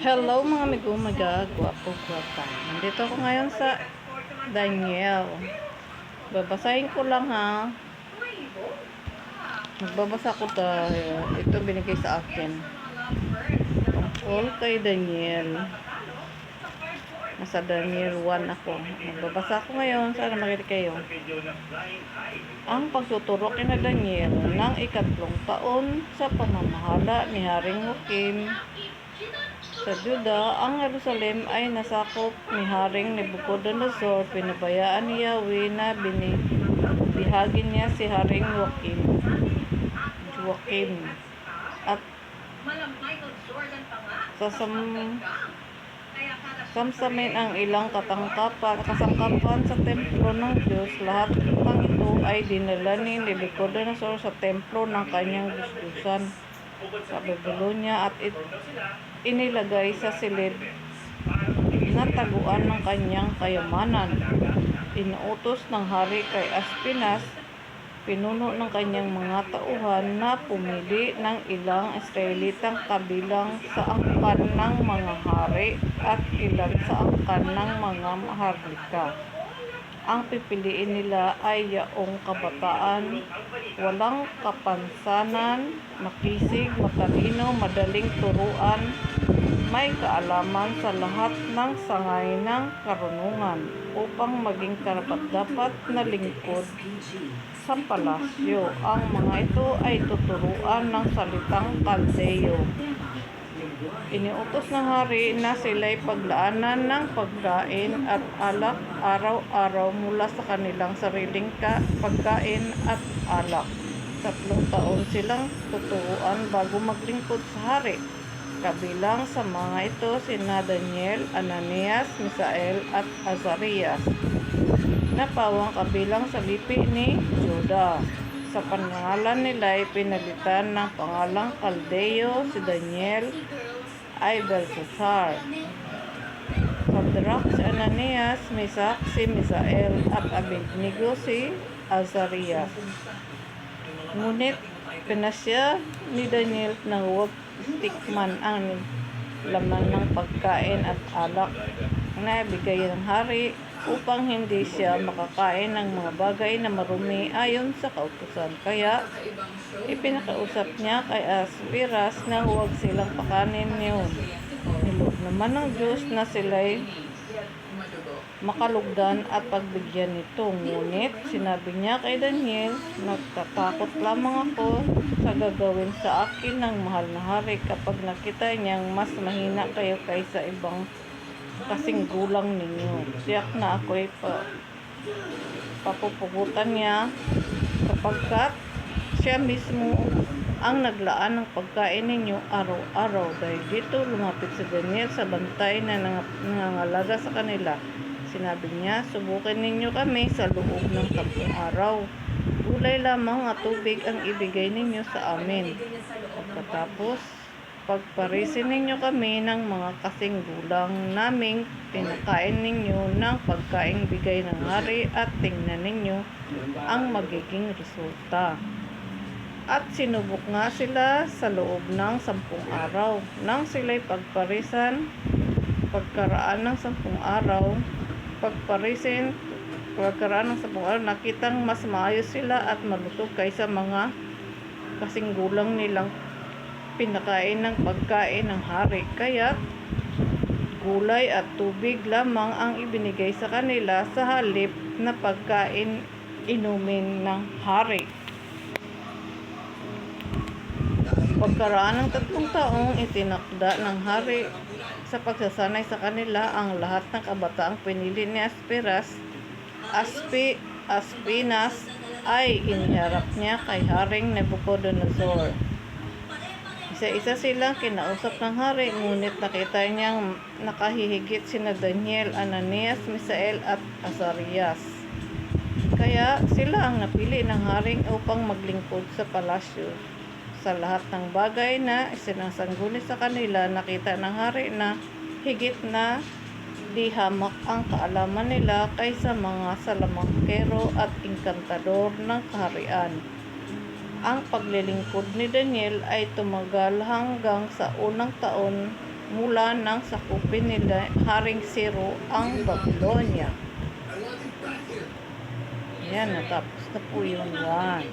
Hello mga amigo, magagwapo-gwapa. Nandito ako ngayon sa Daniel. Babasahin ko lang ha. Magbabasa ko dahil ito binigay sa akin. Tungkol kay Daniel. Nasa Daniel 1 ako. Magbabasa ko ngayon. Sana makinig kayo. Ang pagtuturo kina Daniel ng ikatlong taon sa pamamahala ni Haring Joachim sa Juda, ang Jerusalem ay nasakop ni Haring Nebuchadnezzar. Pinabayaan ni Yahweh na binibihagin niya si Haring Joachim at samsamin ang ilang kasangkapan sa templo ng Diyos. Lahat ng ito ay dinala ni Nebuchadnezzar sa templo ng kanyang Diyos-Diyosan sa Babylonia at inilagay sa silid na taguan ng kanyang kayamanan. Inuutos ng hari kay Aspinas, pinuno ng kanyang mga tauhan, na pumili ng ilang Israelitang kabilang sa angkan ng mga hari at ilan sa angkan ng mga maharlika. Ang pipiliin nila ay yaong kabataan, walang kapansanan, makisig, matalino, madaling turuan, may kaalaman sa lahat ng sangay ng karunungan upang maging karapat-dapat na lingkod sa palasyo. Ang mga ito ay tuturuan ng salitang Kaldeo. Iniutos ng hari na sila'y paglaanan ng pagkain at alak araw-araw mula sa kanilang sariling pagkain at alak. 3 taon silang tuturuan bago maglingkod sa hari. Kabilang sa mga ito sina Daniel, Ananias, Misael at Azarias, na pawang kabilang sa lipi ni Juda. Sa pangalan nila ay pinalitan ng pangalang Kaldeo. Si Daniel ay Belshazzar, Shadrach si Ananias, Meshach si Misael at Abednego si Azarias. Ngunit pinasya ni Daniel na huwag tikman ang laman ng pagkain at alak na ibigay ng hari upang hindi siya makakain ng mga bagay na marumi ayon sa kautusan. Kaya ipinakausap niya kay Aspiras na huwag silang pakanin yun. Niloob naman ng Diyos na sila'y makalugdan at pagbigyan nito. Ngunit sinabi niya kay Daniel, nagtatakot lamang ako sa gagawin sa akin ng mahal na hari kapag nakita niyang mas mahina kayo kaysa ibang kasing gulang ninyo. Tiyak na ako'y papupugutan niya sapagkat siya mismo ang naglaan ng pagkain ninyo araw-araw. Dahil dito lumapit si Daniel sa bantay na nangangalaga sa kanila. Sinabi niya, subukin ninyo kami sa loob ng 10 araw. Gulay lamang at tubig ang ibigay ninyo sa amin. Pagkatapos, pagparisin ninyo kami ng mga kasing gulang naming pinakain ninyo ng pagkaing bigay ng hari at tingnan ninyo ang magiging resulta. At sinubok nga sila sa loob ng 10 araw. Nang sila'y pagkaraan ng 10 araw, nakitang mas maayos sila at malusog kaysa mga kasing gulang nilang pinakain ng pagkain ng hari. Kaya gulay at tubig lamang ang ibinigay sa kanila sa halip na pagkain inumin ng hari. Pagkaraan ng 3 taong itinakda ng hari sa pagsasanay sa kanila ang lahat ng kabataang pinili ni Aspinas ay iniharap niya kay Haring Nebuchadnezzar. Isa-isa silang kinausap ng hari, ngunit nakita niyang nakahihigit sina Daniel, Ananias, Misael at Azarias. Kaya sila ang napili ng haring upang maglingkod sa palasyo. Sa lahat ng bagay na isinasangguni sa kanila, nakita ng hari na higit na di hamak ang kaalaman nila kaysa mga salamangkero at inkantador ng kaharian. Ang paglilingkod ni Daniel ay tumagal hanggang sa unang taon mula nang sakupin nila Haring Zero ang Babylonia. Ayan, natapos na po yung 1.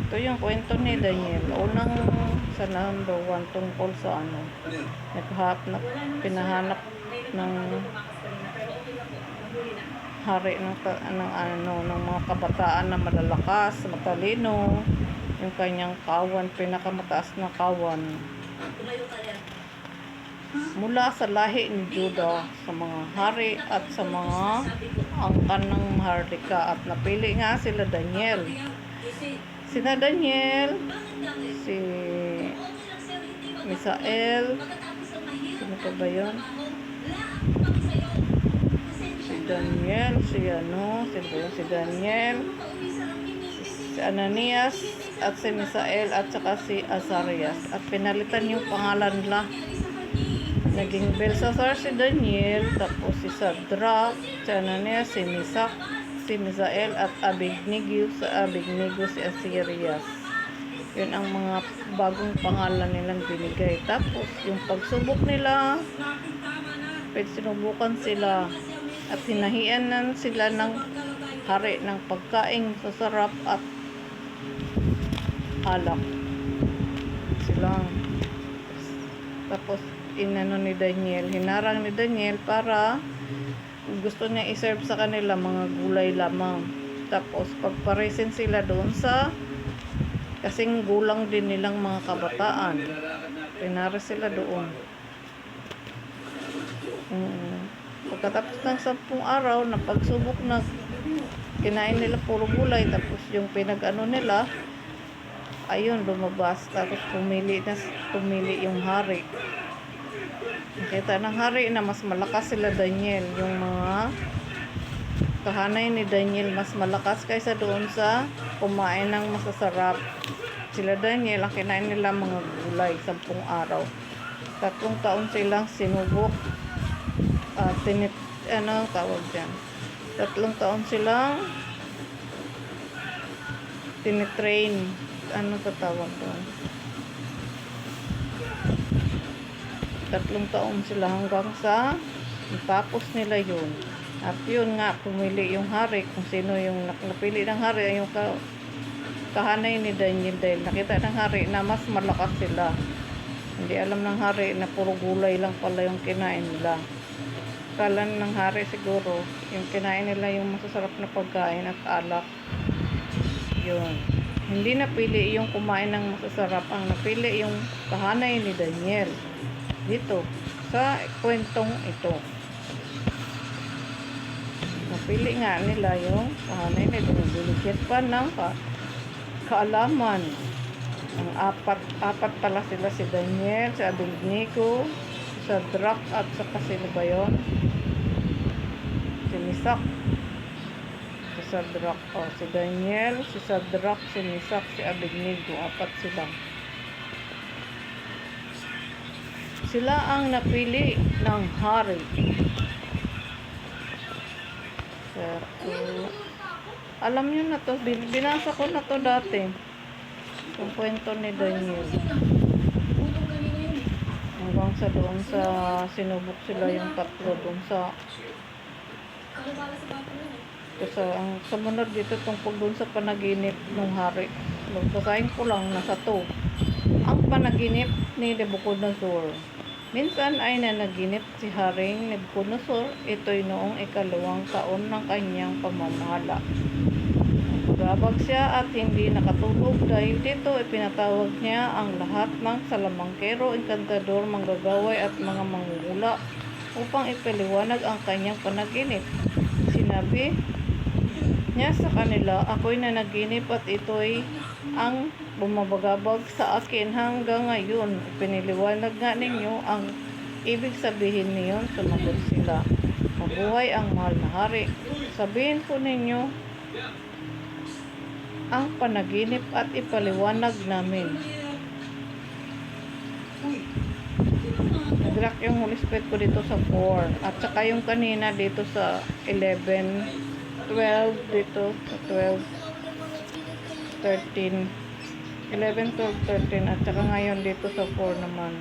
Ito yung kwento ni Daniel. Unang sa number 1 tungkol sa pinahanap ng hari ng mga kabataan na malalakas, matalino, yung kanyang kawan, pinakamataas na kawan mula sa lahi ni Judah, sa mga hari at sa mga angkan ng Maharlika, at napili nga sila Daniel. Sina Daniel, si Misael, sino pa ba yun? Si Daniel, si Daniel, si Ananias, at si Misael, at saka si Azarias. At pinalitan yung pangalan nila. Naging Belshazzar si Daniel, tapos si Shadrach, si Ananias, si Meshach, si Misael, at Abednego si Azarias. Yun ang mga bagong pangalan nilang binigay. Tapos yung pagsubok nila, sinubukan sila at hinahianan sila ng hari ng pagkain sa sarap at alak silang. Tapos hinarang ni Daniel para gusto niya iserve sa kanila mga gulay lamang. Tapos pagparisin sila doon sa kasing gulang din nilang mga kabataan. Pinari sila doon. Pagkatapos ng 10 araw na pagsubok na kinain nila puro gulay, tapos yung nila, ayun, lumabas. Tapos pumili yung hari. Nakita ng hari na mas malakas sila Daniel. Yung mga kahanay ni Daniel mas malakas kaysa doon sa kumain ng masasarap. Sila Daniel, ang kinain nila mga gulay 10 araw. 3 taon silang sinubok. 3 taon silang tinitrain. Ano pa tawag doon? 3 taon sila hanggang sa tapos nila yun. At yun nga, pumili yung hari, kung sino yung napili ng hari, ay yung kahanay ni Daniel, dahil nakita ng hari na mas malakas sila. Hindi alam ng hari na puro gulay lang pala yung kinain nila. Kala ng hari siguro yung kinain nila yung masasarap na pagkain at alak. Yun. Hindi napili yung kumain ng masasarap, ang napili yung kahanay ni Daniel dito sa kwentong ito. Napili nga nila yung kahanay ni Daniel. Binigyan pa ng kaalaman. Ang apat pala sila, si Daniel, si Abednego, si Shadrach, at saka sino ba yun? Si Meshach, si Shadrach, si Daniel, si Shadrach, si Meshach, si Abednego. 4 sila. Sila ang napili ng hari. Alam nyo na to, binasa ko na to dati. Yung kwento ni Daniel. Hanggang sa doon sa sinubok sila yung 3 doon sa ang sumunod dito tungkol doon sa panaginip ng hari. Basahin ko lang, nasa 2. Ang panaginip ni Nebuchadnezzar. Minsan ay nanaginip si Haring Nebuchadnezzar. Ito'y noong 2 taon ng kanyang pamamahala. Gabag siya at hindi nakatulog. Dahil dito ipinatawag niya ang lahat ng salamangkero, enkantador, manggagaway at mga manggugula upang ipaliwanag ang kanyang panaginip. Sinabi niya sa kanila, ako'y nanaginip at ito'y ang bumabagabag sa akin hanggang ngayon. Ipiniliwanag nga ninyo ang ibig sabihin niyon. Sumagot sila, mabuhay ang mahal na hari. Sabihin po ninyo ang panaginip at ipaliwanag namin. Nag-lock yung Holy Spirit ko dito sa 4. At saka yung kanina dito sa 11, 12 dito sa 12, 13, 11, 12, 13 at saka ngayon dito sa 4 naman.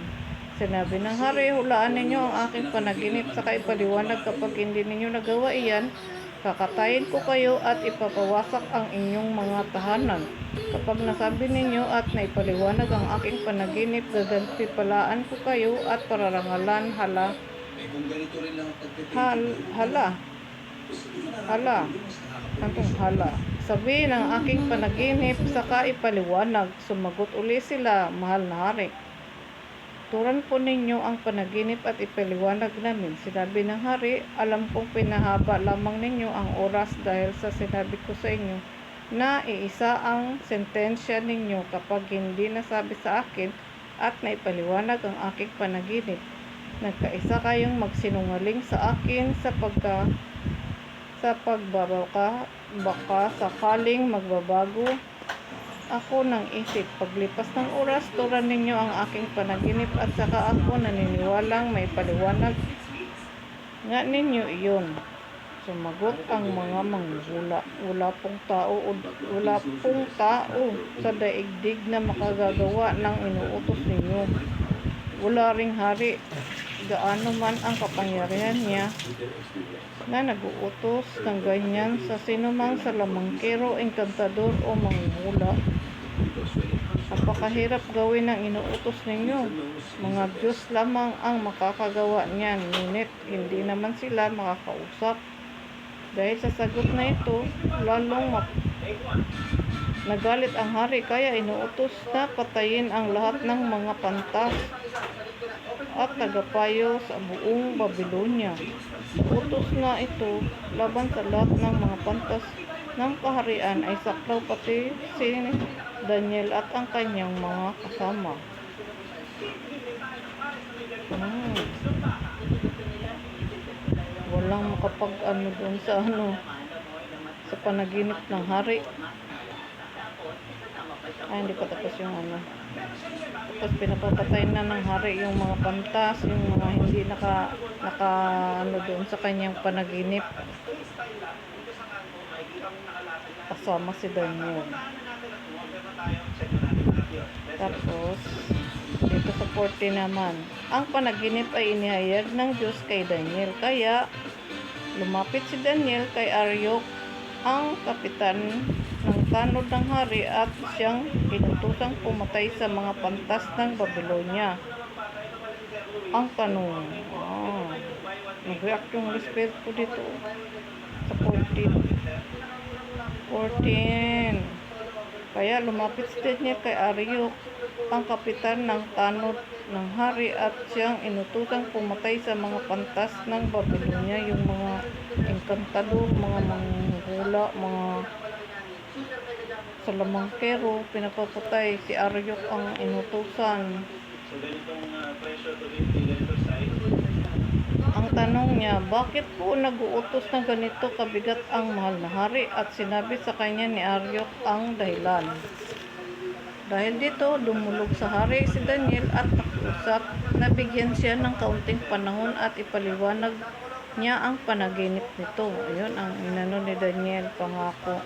Sinabi ng hari, hulaan ninyo ang aking panaginip saka ipaliwanag kapag hindi ninyo nagawa iyan, kakatayin ko kayo at ipapawasak ang inyong mga tahanan. Kapag nasabi ninyo at naipaliwanag ang aking panaginip, gagantipalaan ko kayo at pararangalan hala. Kantong hala. Sabihin ang aking panaginip, saka ipaliwanag. Sumagot uli sila, mahal na hari. Turan po ninyo ang panaginip at ipaliwanag namin. Sinabi ng hari, alam kong pinahaba lamang ninyo ang oras dahil sa sinabi ko sa inyo na iisa ang sentensya ninyo kapag hindi nasabi sa akin at naipaliwanag ang aking panaginip. Nagkaisa kayong magsinungaling sa akin sa pagbabaka, baka sakaling magbabago ako ng isip. Paglipas ng oras, turan ninyo ang aking panaginip at saka ako naniniwalang may paliwanag nga ninyo iyon. Sumagot ang mga manggula, wala pong tao sa daigdig na makagagawa ng inuutos ninyo. Wala ring hari, gaano man ang kapangyarihan niya na nag-uutos ng ganyan sa sinumang salamangkero, engkantador o manghula. Napakahirap gawin ng inuutos ninyo. Mga Diyos lamang ang makakagawa niyan, ngunit hindi naman sila makakausap. Dahil sa sagot na ito, lalong nagalit ang hari, kaya inuutos na patayin ang lahat ng mga pantas at tagapayo sa buong Babylonia. Utos na ito laban sa lahat ng mga pantas ng kaharian ay saklaw pati si Daniel at ang kanyang mga kasama. Walang makapag-ano doon sa panaginip ng hari. Ay, hindi pa tapos yung ano. Tapos pinapapatay na ng hari yung mga pantas, yung mga hindi naka ano doon sa kanyang panaginip. Kasama si Daniel. Tapos dito sa 40 naman, ang panaginip ay inihayag ng Diyos kay Daniel. Kaya lumapit si Daniel kay Aryok, ang kapitan ng tanod ng hari, at siyang inutusang pumatay sa mga pantas ng Babylonia. Ang tanong, nag-react yung respect ko dito sa 14. Kaya lumapit si Daniel kay Aryok, ang kapitan ng tanod ng hari, at siyang inutusang pumatay sa mga pantas ng Babylonia, yung mga engkantador, mga manghula, mga salamangkero, pinapapatay. Si Aryok ang inutusan. Ang tanong niya, bakit po nag-uutos na ganito kabigat ang mahal na hari? At sinabi sa kanya ni Aryok ang dahilan. Dahil dito, dumulog sa hari si Daniel at nakiusap na bigyan siya ng kaunting panahon at ipaliwanag niya ang panaginip nito. Ayun ang inano ni Daniel, pangako.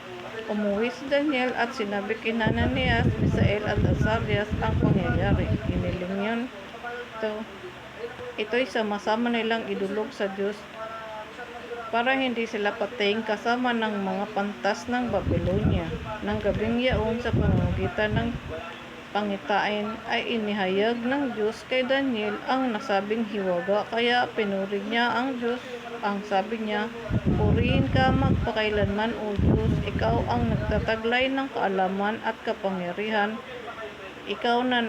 Umuwi si Daniel at sinabi kay Hananias, Misael at Azarias ang pangyayari. Hiniling yun. Ito'y sama-sama nilang idulog sa Diyos para hindi sila patayin kasama ng mga pantas ng Babylonia. Nang gabing yaon, sa pamamagitan ng pangitain ay inihayag ng Diyos kay Daniel ang nasabing hiwaga. Kaya pinuri niya ang Diyos. Ang sabi niya, purihin ka magpakailanman, O Diyos, ikaw ang nagtataglay ng kaalaman at kapangyarihan. Ikaw na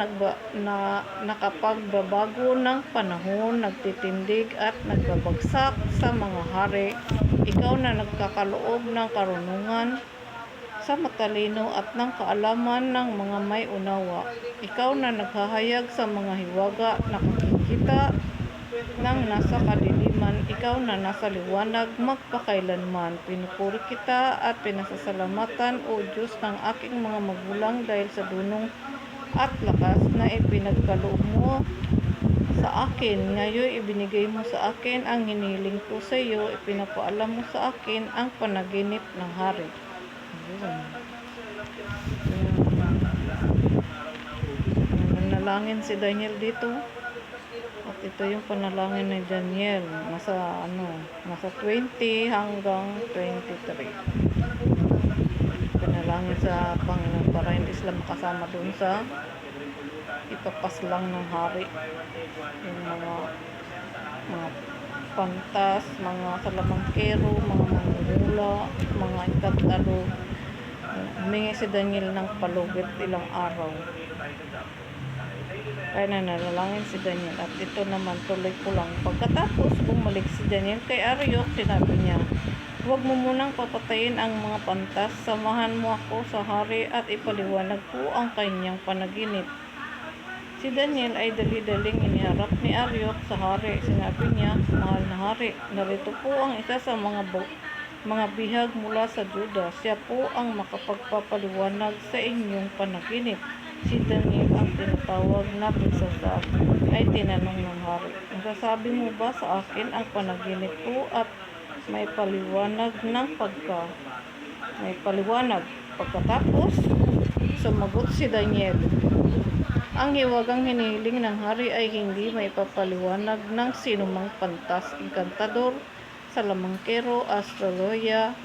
nakapagbabago ng panahon, nagtitindig at nagbabagsak sa mga hari. Ikaw na nagkakaloob ng karunungan sa matalino at ng kaalaman ng mga may unawa. Ikaw na naghahayag sa mga hiwaga, nakikita ng nasa kadiliman. Ikaw na nasa liwanag magpakailanman. Pinupuri kita at pinasasalamatan, O Diyos ng aking mga magulang, dahil sa dunong at lakas na ipinagkaloob mo sa akin. Ngayon ibinigay mo sa akin ang hiniling ko sa iyo. Ipinapaalam mo sa akin ang panaginip ng hari. nanalangin si Daniel dito. At ito yung panalangin ni Daniel. Nasa 20 hanggang 23. Panalangin sa Panginoon para hindi sila makasama dun sa ipapaslang ng hari. Yung mga pantas, mga salamangkero, mga mangunula, mga ikatalo. Humingi si Daniel ng palugit ilang araw. Kaya nanalangin si Daniel. At ito naman, tuloy ko lang. Pagkatapos bumalik si Daniel kay Arioch, sinabi niya, huwag mo munang papatayin ang mga pantas. Samahan mo ako sa hari at ipaliwanag ko ang kanyang panaginip. Si Daniel ay dali-daling iniharap ni Arioch sa hari. Sinabi niya, mahal na hari, narito po ang isa sa mga bihag mula sa Juda. Siya po ang makapagpapaliwanag sa inyong panaginip. Si Daniel ang tinatawag na Belsasar ay tinanong ng hari, masasabi mo ba sa akin ang panaginip ko at may paliwanag. Pagkatapos sumagot si Daniel, ang hiwagang hinihiling ng hari ay hindi maipapaliwanag ng sinumang pantas, enkantador, salamangkero, astroloya.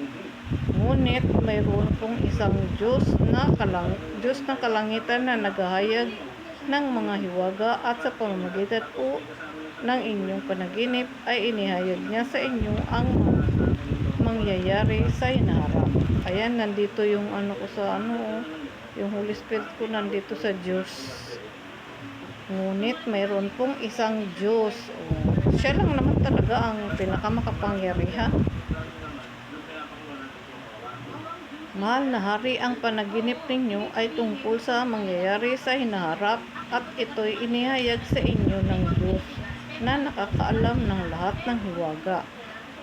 Ngunit mayroon pong isang Diyos na kalangitan na naghahayag ng mga hiwaga at sa pamamagitan po ng inyong panaginip ay inihayag niya sa inyo ang mangyayari sa hinaharap. Ayan, nandito yung yung Holy Spirit ko nandito sa Diyos. Ngunit mayroon pong isang Diyos. Siya lang naman talaga ang pinakamakapangyarihan. Mahal na hari, ang panaginip ninyo ay tungkol sa mangyayari sa hinaharap at ito'y inihayag sa inyo ng Diyos na nakakaalam ng lahat ng hiwaga.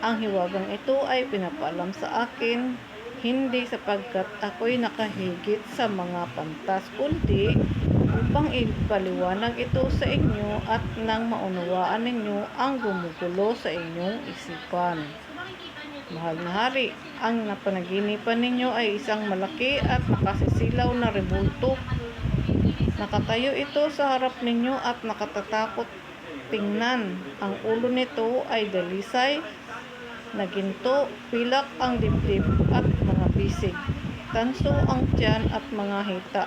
Ang hiwagang ito ay pinapaalam sa akin, hindi sapagkat ako'y nakahigit sa mga pantas, kundi upang ipaliwanag ito sa inyo at nang maunawaan ninyo ang gumugulo sa inyong isipan. Mahal na hari, ang napanaginipan ninyo ay isang malaki at nakasisilaw na rebulto. Nakatayo ito sa harap ninyo at nakatatakot tingnan. Ang ulo nito ay dalisay na ginto, pilak ang dibdib at mga bisig, tanso ang tiyan at mga hita,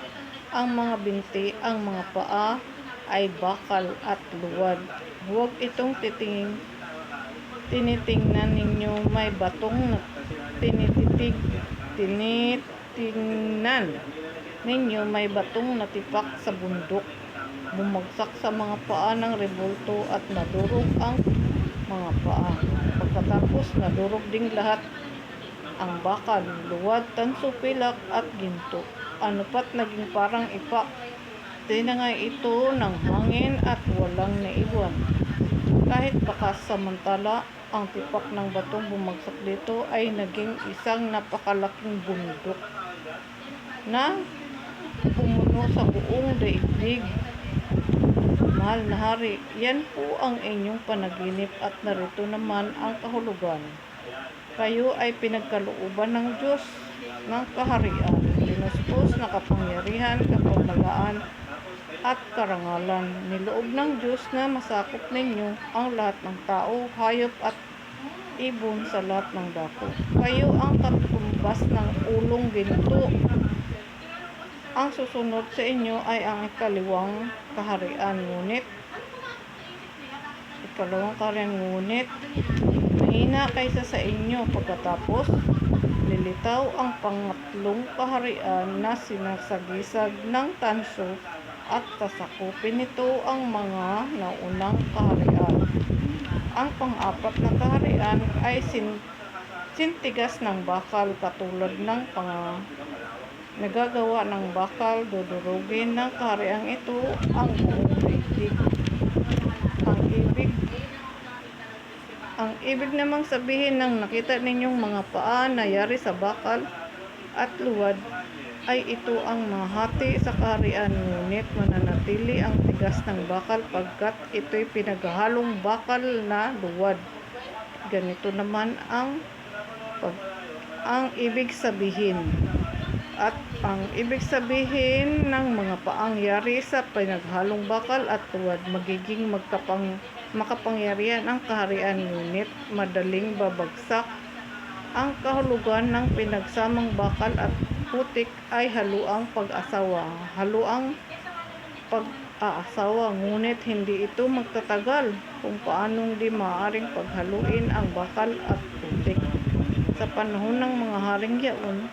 ang mga binti, ang mga paa ay bakal at luwad. Huwag itong tinitingnan ninyo, may batong na tinitingnan ninyo, may batong natipak sa bundok. Bumagsak sa mga paa ng rebulto at nadurog ang mga paa. Pagkatapos nadurog ding lahat ang bakal, luwad, tanso, pilak at ginto. Ano pat naging parang ipa. Tinangay ito ng hangin at walang naiwan. Kahit bakas, samantala ang tipak ng batong bumagsak dito ay naging isang napakalaking bundok na pumuno sa buong daigdig. Mahal na hari, yan po ang inyong panaginip at narito naman ang kahulugan. Kayo ay pinagkalooban ng Diyos ng kaharian, pinuspos na kapangyarihan, kapamalaan at karangalan. Niloob ng Diyos na masakop ninyo ang lahat ng tao, hayop at ibon sa lahat ng dako. Kayo ang katumbas ng ulong ginto. Ang susunod sa inyo ay ang ikalawang kaharian, ngunit mahina kaysa sa inyo. Pagkatapos lilitaw ang pangatlong kaharian na sinasagisag ng tanso at sasakupin nito ang mga naunang kaharian. Ang pang-apat na kaharian ay sintigas ng bakal, katulad ng nagagawa ng bakal, dudurugin ng kahariang ito ang buong daigdig. Ang ibig namang sabihin ng nakita ninyong mga paa na yari sa bakal at luwad ay ito ang mahati sa kaharian, ngunit mananatili ang tigas ng bakal pagkat ito'y pinaghahalong bakal na luwad. Ganito naman ang ibig sabihin. At ang ibig sabihin ng mga paangyari sa pinaghalong bakal at tuwad, magiging makapangyarihan ang kaharian, ngunit madaling babagsak. Ang kahulugan ng pinagsamang bakal at putik ay haluang pag-aasawa, ngunit hindi ito magtatagal kung paanong di maaaring paghaluin ang bakal at putik. Sa panahon ng mga haring yaon,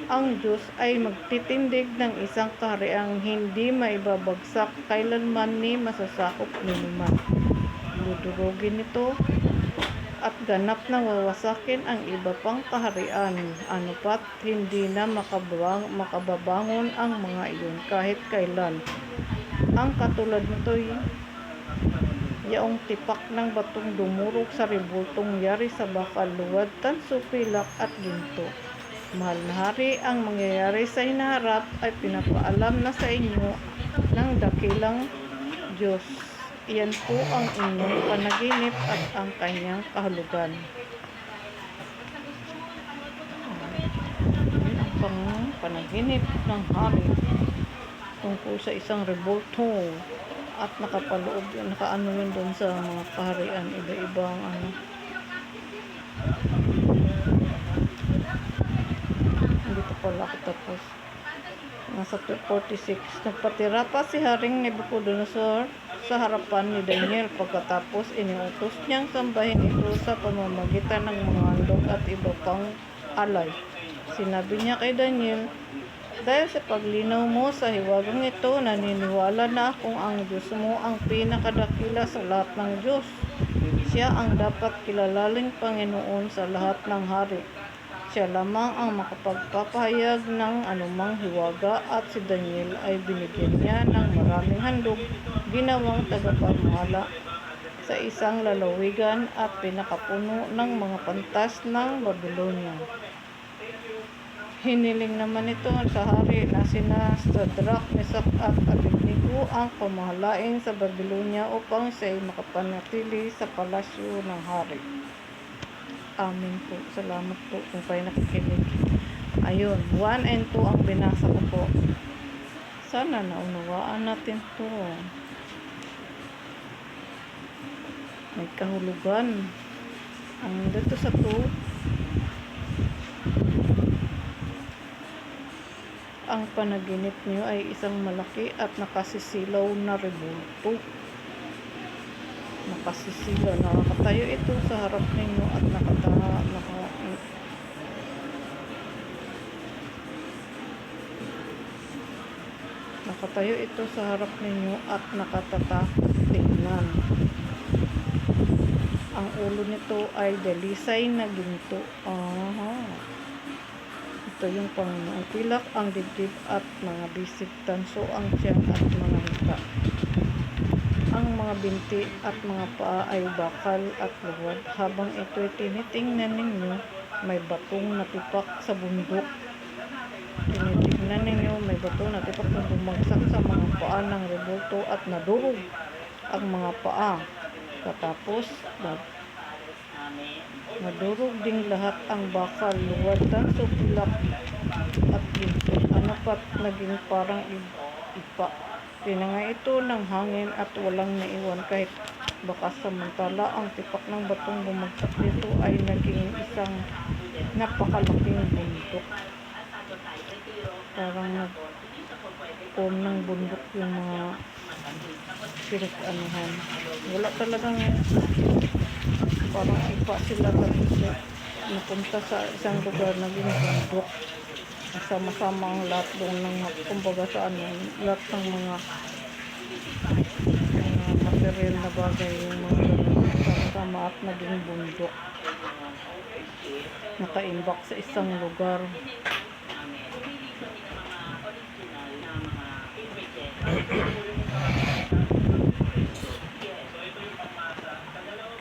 ang Diyos ay magtitindig ng isang kahariang hindi maibabagsak kailanman ni masasakop ninuman. Dudurugin nito at ganap na wawasakin ang iba pang kaharian, anupat hindi na makababangon ang mga iyon kahit kailan. Ang katulad nito'y yaong tipak ng batong dumurog sa rebultong yari sa bakal, luwad, tanso, pilak at ginto. Mahal na hari, ang mangyayari sa hinaharap ay pinapaalam na sa inyo ng dakilang Diyos. Iyan po ang inyong panaginip at ang kanyang kahulugan. Ang panaginip ng hari tungkol sa isang rebulto at nakaano yun doon sa mga kaharian, iba-ibang dito pala ako tapos. Nasa 46. Nagpatira pa si Haring Nebuchadnezzar sa harapan ni Daniel. Pagkatapos, iniutos niyang sambahin ito sa pamamagitan ng mga handog at iba pang alay. Sinabi niya kay Daniel, dahil sa paglinaw mo sa hiwagang ito, naniniwala na akong ang Diyos mo ang pinakadakila sa lahat ng Diyos. Siya ang dapat kilalaling Panginoon sa lahat ng hari. Siya lamang ang makapagpapahayag ng anumang hiwaga, at si Daniel ay binigyan niya ng maraming handog, ginawang tagapamahala sa isang lalawigan at pinakapuno ng mga pantas ng Babylonia. Hiniling naman ito sa hari na sina Shadrach, Meshach at Abednego ang pamahalain sa Babylonia upang siya'y makapanatili sa palasyo ng hari. Amen po. Salamat po kung kayo nakikinig. Ayun, 1 and 2 ang binasa ko po. Sana naunawaan natin to. May kahulugan. Ang dito sa 2, ang panaginip niyo ay isang malaki at nakasisilaw na rebulto. Nakasisilaw, nakatayo ito sa harap ninyo at nakatayo ito sa harap ninyo at nakatatakot tingnan. Ang ulo nito ay dalisay na ginto. Ito yung Panginoong pilak, ang dibdib at mga bisig, tanso ang tiyan at mga hika. Ang mga binti at mga paa ay bakal at luwad. Habang ito'y tinitingnan ninyo, may batong natipak sa bundok. Tinitingnan ninyo, may batong natipak na bumagsak sa mga paa ng rebulto at nadurog ang mga paa. Katapos, nadurog ding lahat ang bakal, luwad, tanso, pilak at ginto. Pat naging parang ipa. Tinangay ito ng hangin at walang naiwan kahit baka samantala ang tipak ng batong bumagsak dito ay naging isang napakalaking bundok. Parang nag-form ng bundok yung mga pinag-anuhan. Wala talagang parang ipa sila tapos napunta sa isang lugar na bundok. Sama-sama ang lahat doon ng kumbaga sa lahat ng mga material na bagay, yung mga sama-sama at naging bundok. Nakaimbak sa isang lugar.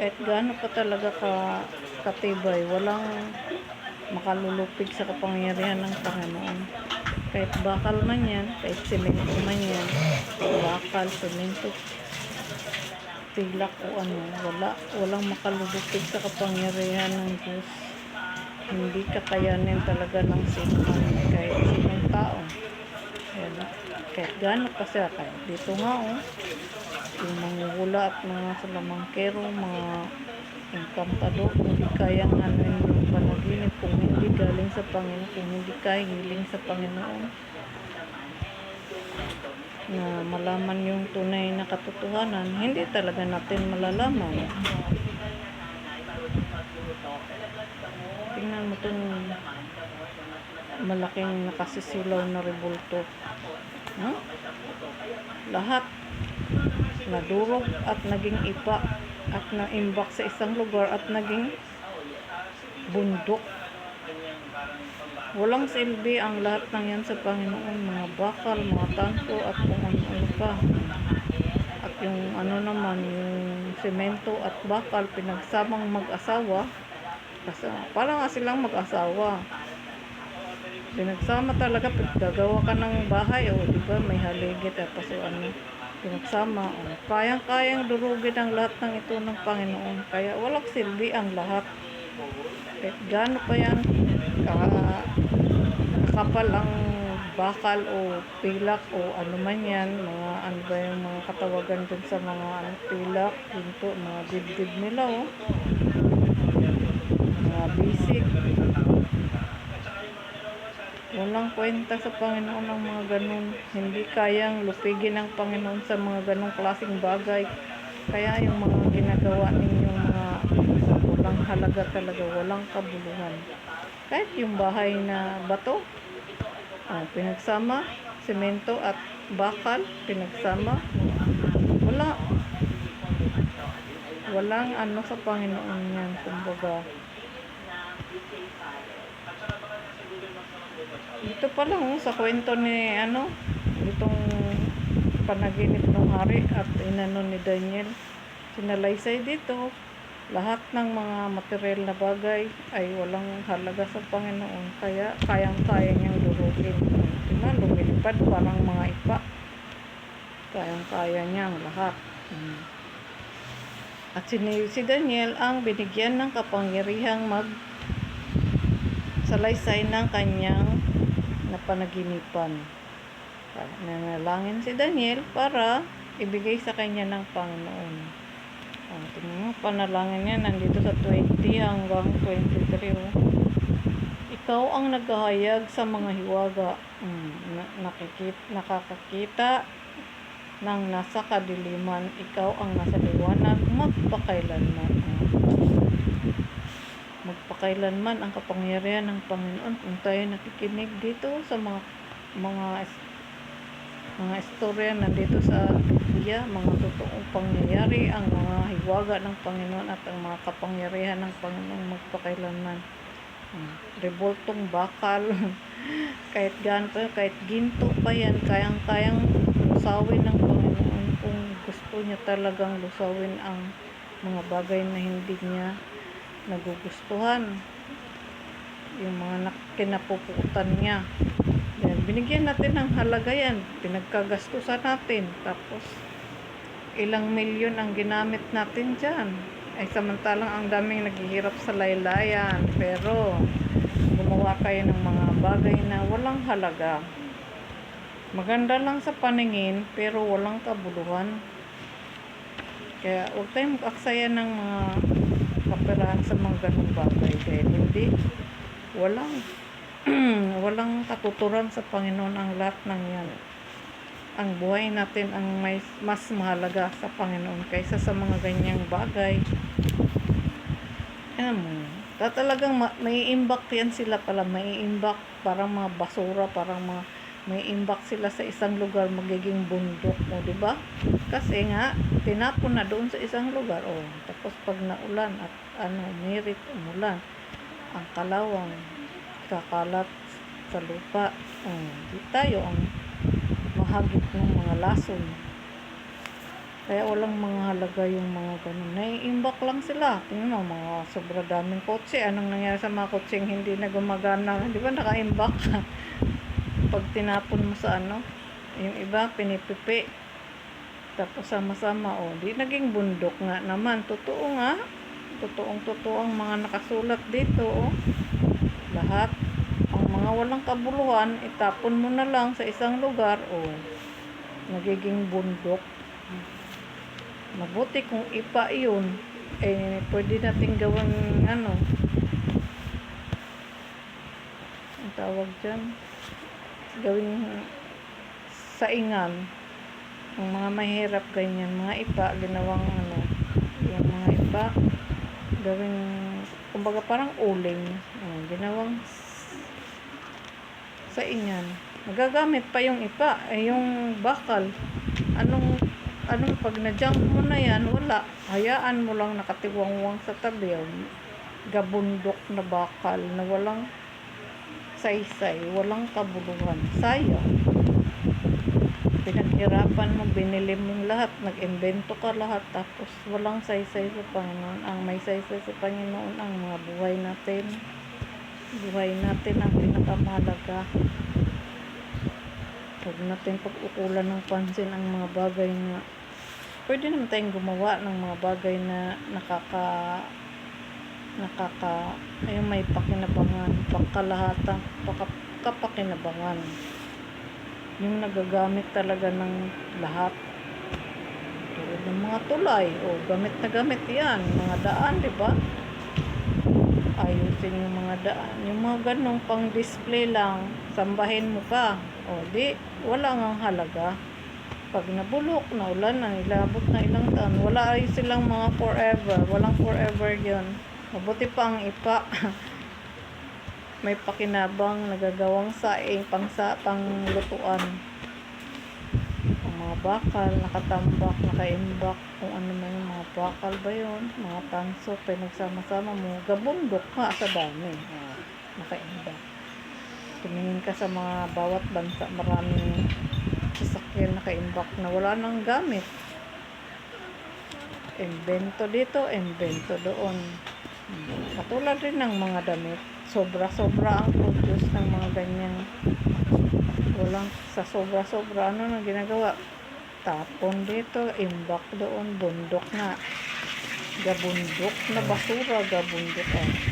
Kahit gaano pa talaga katibay, walang makalulupig sa kapangyarihan ng Panginoon. Kahit bakal man yan, kahit semento man yan, bakal, semento, pilak o walang makalulupig sa kapangyarihan ng Diyos. Hindi kakayanin talaga ng sinuman. kahit sinong tao. Ayan, kahit gaano pa siya, kahit dito nga yung mangungula at mga salamangkero, mga engkantador, hindi kayang yung panaginip kung hindi galing sa Panginoon, kung hindi kaya hiling sa Panginoon na malaman yung tunay na katotohanan, hindi talaga natin malalaman. Tingnan mo itong malaking nakasisilaw na rebulto. Lahat nadurog at naging ipa at naimbak sa isang lugar at naging bundok. Walang silbi ang lahat ng yan sa Panginoon, mga bakal, mga tanto at kung ano pa. At yung ano naman, yung semento at bakal pinagsamang mag-asawa, kasi parang nga silang mag-asawa. Pinagsama talaga, gagawa ka ng bahay, di ba, may haligit at so ano, pinagsama, kayang-kayang durugin ang lahat ng ito ng Panginoon. Kaya walang silbi ang lahat. Gaano pa yan kakapal ang bakal o pilak o ano man yan, mga ano ba yung mga katawagan dun sa mga pilak, ginto, mga dibdib nila mga basic. Walang kwenta sa Panginoon ang mga ganun. Hindi kayang lupigin ng Panginoon sa mga ganung klaseng bagay. Kaya yung mga ginagawa ninyong mga walang halaga talaga, walang kabuluhan. Kahit yung bahay na bato, pinagsama, semento at bakal, pinagsama, walang ano sa Panginoon yan, kumbaga. Dito pa lang sa kwento ni itong panaginip ng hari at inano ni Daniel, sinalaysay dito, lahat ng mga material na bagay ay walang halaga sa Panginoon, kaya kayang-kaya niyang durugin. Tingnan, lumilipad parang mga ipa, kayang-kaya niyang lahat. At si Daniel ang binigyan ng kapangyarihang salaysay ng kanyang napanaginipan. Nanalangin si Daniel para ibigay sa kanya ng Panginoon. Tingnan mo, panalangin niya nandito sa 20 hanggang 23. Ikaw ang naghahayag sa mga hiwaga, nakakakita ng nasa kadiliman, ikaw ang nasa liwanag magpakailanman. Magpakailanman ang kapangyarihan ng Panginoon. Kung tayo nakikinig dito sa mga istorya nandito sa Biblia, mga totoong pangyayari, ang mga hiwaga ng Panginoon at ang mga kapangyarihan ng Panginoon magpakailanman. Revoltong bakal, kahit ganito, kahit ginto pa yan, kayang-kayang lusawin ng Panginoon kung gusto niya talagang lusawin ang mga bagay na hindi niya nagugustuhan, yung mga kinapuputan niya. Yan, binigyan natin ng halaga yan, pinagkagastusan natin, tapos ilang milyon ang ginamit natin dyan, ay samantalang ang daming naghihirap sa laylayan, pero gumawa kayo ng mga bagay na walang halaga, maganda lang sa paningin pero walang kabuluhan. Kaya huwag tayong mag-aksaya ng mga kaperahan sa mga ganung bagay, dahil hindi, walang katuturan sa Panginoon ang lahat ng yan. Ang buhay natin ang mas mahalaga sa Panginoon kaysa sa mga ganyang bagay. Talagang maiimbak yan sila pala, maiimbak, parang mga basura, parang maiimbak sila sa isang lugar, magiging bundok mo, di ba? Kasi nga tinapon na doon sa isang lugar, tapos pag naulan at umirit, umulan, ang kalawang kakalat sa lupa, di tayo ang mahagip ng mga lason. Kaya walang mga halaga yung mga ganun, naiimbak lang sila. Tingnan mo, mga sobra daming kotse, anong nangyari sa mga kotseng hindi na gumagana, di ba, nakaimbak pag tinapon mo sa yung iba pinipipi, tapos sama-sama, di naging bundok nga naman. Totoo nga, totoong ang mga nakasulat dito, lahat ang mga mga walang kabuluhan, itapon mo na lang sa isang lugar, nagiging bundok. Mabuti kung ipa yun, pwede natin gawang ang tawag dyan, gawing saingan. Yung mga mahirap ganyan, mga ipa, ginawang yung mga ipa, gawing, kumbaga parang uling, ginawang saingan. Magagamit pa yung ipa, yung bakal. Anong pag na-junk mo na yan, wala. Hayaan mo lang nakatiwangwang sa tabi. Gabundok na bakal na walang saysay, walang kabuluhan. Sayang. Pinaghirapan mo, binili mo lahat, nag-invento ka lahat, tapos walang saysay sa Panginoon. Ang may saysay sa Panginoon, ang mga buhay natin. Buhay natin ang pinakamahalaga. Huwag natin pag-ukulan ng pansin ang mga bagay na pwede naman tayong gumawa ng mga bagay na yung may pakinabangan, kapakinabangan. Yung nagagamit talaga ng lahat. Tulad ng mga tulay, gamit na gamit yan. Mga daan, di ba? Ayusin yung mga daan. Yung mga ganong pang display lang, sambahin mo pa. Wala ngang halaga. Pag nabulok, naulan na, ilabot na ilang taon, wala ay silang mga forever. Walang forever yun. Mabuti pa ang ipa. May pakinabang, nagagawang saing, panglutuan. Ang mga bakal, nakatambak, nakaimbak, kung ano man yung mga bakal ba yun, mga tanso, pinagsama-sama mo, gabundok nga sa dami. Nakaimbak. Tumingin ka sa mga bawat bansa, maraming sasakyan nakaimbak na wala nang gamit. Invento dito, invento doon. Katulad rin ng mga damit. Sobra-sobra ang produce ng mga ganyan. Walang sa sobra-sobra. Ano nang ginagawa? Tapon dito, imbak doon, bundok na. Gabundok na basura, gabundok.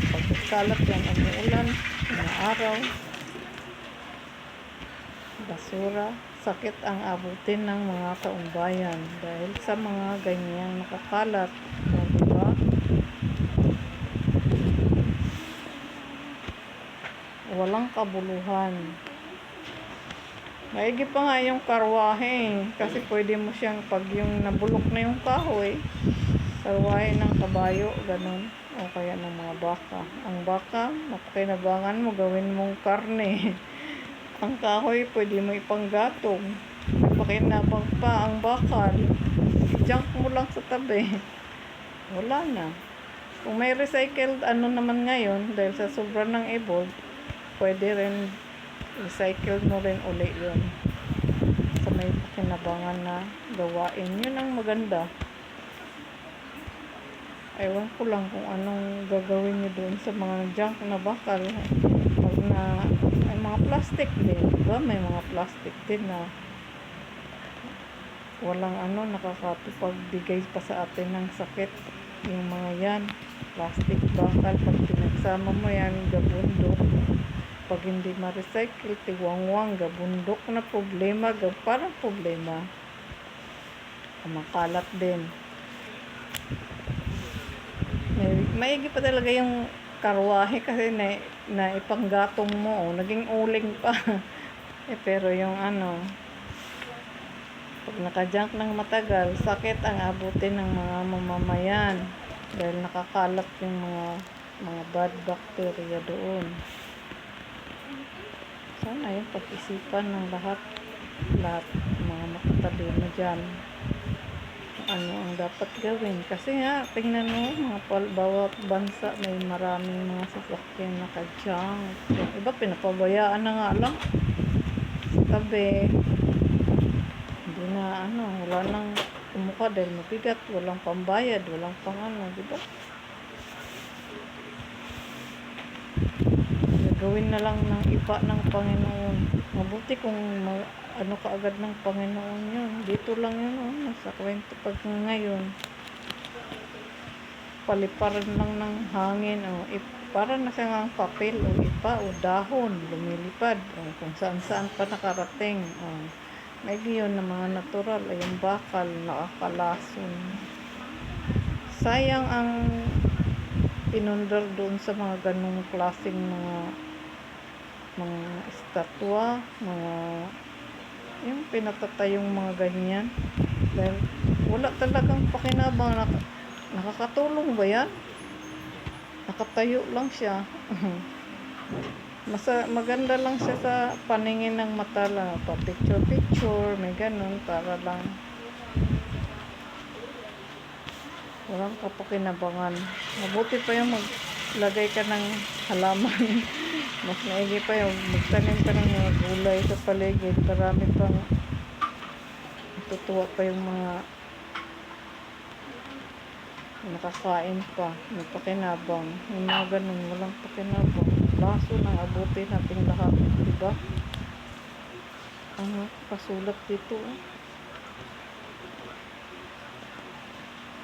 Pagkalat yan, umuulan, araw. Basura, sakit ang abutin ng mga taumbayan dahil sa mga ganyang nakakalat. Diba? Walang kabuluhan. Maigi pa nga yung karwahe kasi pwede mo siyang, pag yung nabulok na yung kahoy, karwahe ng kabayo, ganun, o kaya ng mga baka. Ang baka, mapakinabangan mo, gawin mong karne. Ang kahoy, pwede mo ipanggatong. Pakinabang pa ang bakal. I-junk mo lang sa tabi. Wala na. Kung may recycled naman ngayon, dahil sa sobra ng evolve, pwede rin recycle mo rin uli yun. Sa may pakinabangan na gawain. Yun ang maganda. Ewan ko lang kung anong gagawin nyo doon sa mga junk na bakal. Pag ay mga plastic din, diba? May mga plastic din na walang nakakapagbigay pa sa atin ng sakit. Yung mga yan, plastic bakal, pag pinagsama mo yan, gabundok. Pag hindi ma-recycle, tiwangwang, gabundok na problema, parang problema. Kumakalat din. Maigi pa talaga yung karwahe kasi na ipanggatong mo, naging uling pa. Pero yung pag naka-junk ng matagal, sakit ang abutin ng mga mamamayan dahil nakakalat yung mga bad bacteria doon. Sana yung pag-isipan ng lahat mga makatalino dyan. Ano ang dapat gawin. Kasi nga, tingnan mo, bawat bansa may maraming mga sasakyan naka-junk. Yung iba, pinapabayaan na nga lang. Tabi, hindi na, wala nang kumuka dahil mabigat, walang pambayad, walang diba? Gawin na lang ng ipa ng Panginoon. Mabuti kung kaagad ng Panginoon yun. Dito lang yun, nasa kwento pag ngayon. Paliparan lang ng hangin, para na siyang papel o pa, o dahon, lumilipad, o kung saan-saan pa nakarating. May giyon na mga natural, ay yung bakal, nakakalason. Sayang ang pinundar doon sa mga ganung klaseng mga estatwa, yung pinatatayong mga ganyan. Dahil wala talagang pakinabang. Nakakatulong ba yan? Nakatayo lang siya. Maganda lang siya sa paningin ng mata lang. Pa picture, may ganun, para lang walang kapakinabangan. Mabuti pa yung maglagay ka ng halaman. Mas maigi pa yung magtanim ka ng mga gulay sa paligid. Marami pang matutuwa pa yung mga nakakain pa. May pakinabang. Yung mga ganun, walang pakinabang. Baso ng abuti nating lahat, diba? Ang pasulat dito,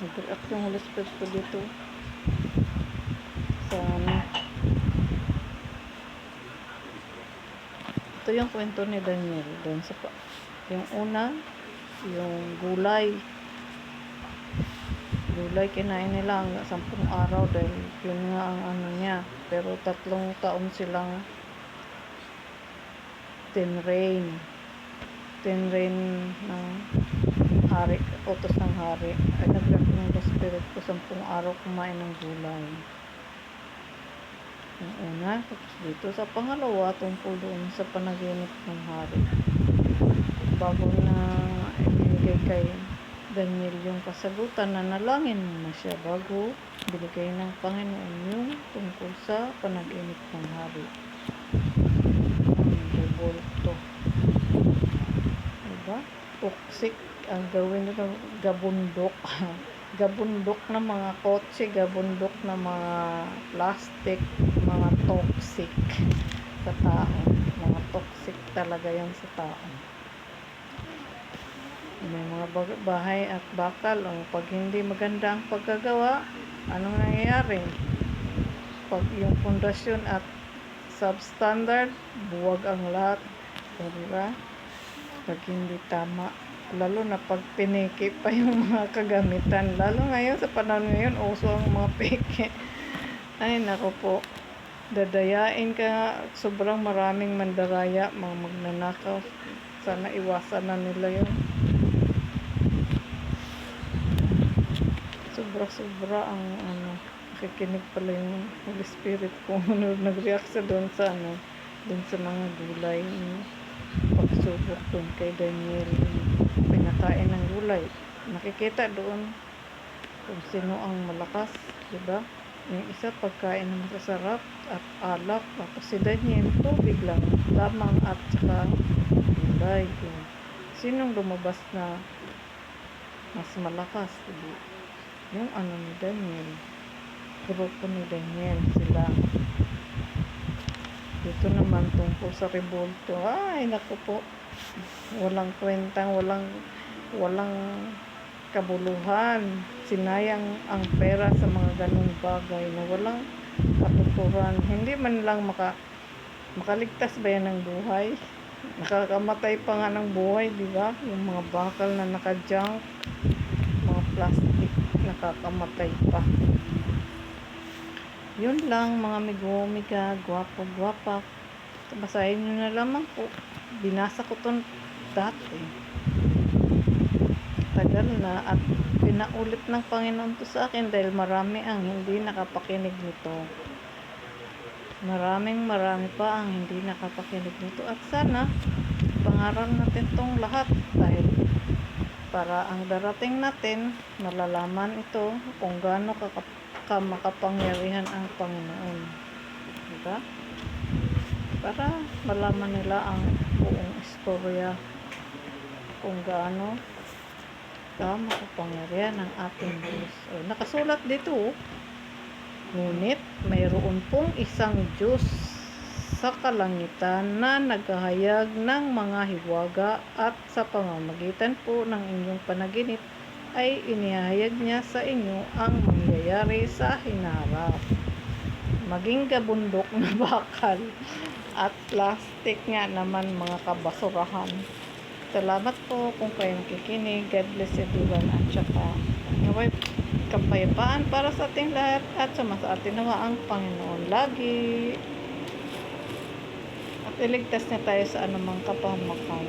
nag-react yung Holy Spirit ko dito sa ito yung kwento ni Daniel doon sa yung una, yung gulay kinain nila hanggang 10 araw dahil yun nga ang ano niya, pero 3 taon silang tinrain ng hari, utos ng hari. Ay nag-react ng spirit ko 10 araw kumain ng gulay. Yung una, tapos dito sa pangalawa tungkol doon sa panaginip ng hari. Bago na ibinigay kay Daniel yung kasagutan, nanalangin muna siya bago binigay ng Panginoon yung tungkol sa panaginip ng hari. Ang revolto, diba? Toxic ang gawin nito, gabundok gabundok na mga kotse, gabundok na mga plastic, mga toxic sa tao. Mga toxic talaga yan sa tao. May mga bahay at bakal, pag hindi maganda ang paggagawa, anong nangyayari? Pag yung pundasyon at substandard, buwag ang lahat, diba? Pag hindi tama, lalo na pag piniki pa yung mga kagamitan, lalo ngayon sa panahon ngayon, uso ang mga peke. Ay nako po, dadayain ka, sobrang maraming mandaraya, mga magnanakaw. Sana iwasan na nila yun. Sobra ang nakikinig pala yung Holy Spirit ko. Nag-react sa doon sa doon sa mga gulay, pagsubok doon kay Daniel, pinakain ng gulay. Nakikita doon kung sino ang malakas, diba? Yung isa pagkain ng masasarap at alak, tapos si Daniel tubig lang lamang at saka gulay. Sinong lumabas na mas malakas, diba? Yung ni Daniel, grupo ni Daniel, sila. Dito naman tungkol sa revolto, ay naku po, walang kwentang, walang kabuluhan, sinayang ang pera sa mga ganung bagay na walang katuturan. Hindi man lang makaligtas ba yan ng buhay? Nakakamatay pa nga ng buhay, diba? Yung mga bakal na naka-junk, mga plastic, nakakamatay pa. Yun lang mga migo-miga, gwapo-gwapa. Basahin nyo na lamang po. Binasa ko to dati. Tagal na at pinaulit ng Panginoon to sa akin dahil marami ang hindi nakapakinig nito. Marami pa ang hindi nakapakinig nito. At sana pangaral natin tong lahat dahil para ang darating natin malalaman ito kung gaano makapangyarihan ang Panginoon, diba? Para malaman nila ang buong istorya kung gaano makapangyarihan ang ating Diyos. Nakasulat dito, ngunit mayroon pong isang Diyos sa kalangitan na naghahayag ng mga hiwaga at sa pamamagitan po ng inyong panaginip ay inihayag niya sa inyo ang mangyayari sa hinaharap. maging gabundok na bakal at plastic nga naman mga kabasurahan. Salamat po kung kayo nakikinig. God bless everyone at saka naway kapayapaan para sa ating lahat at sa atin nawa ang Panginoon lagi at iligtas niya tayo sa anumang kapahamakan.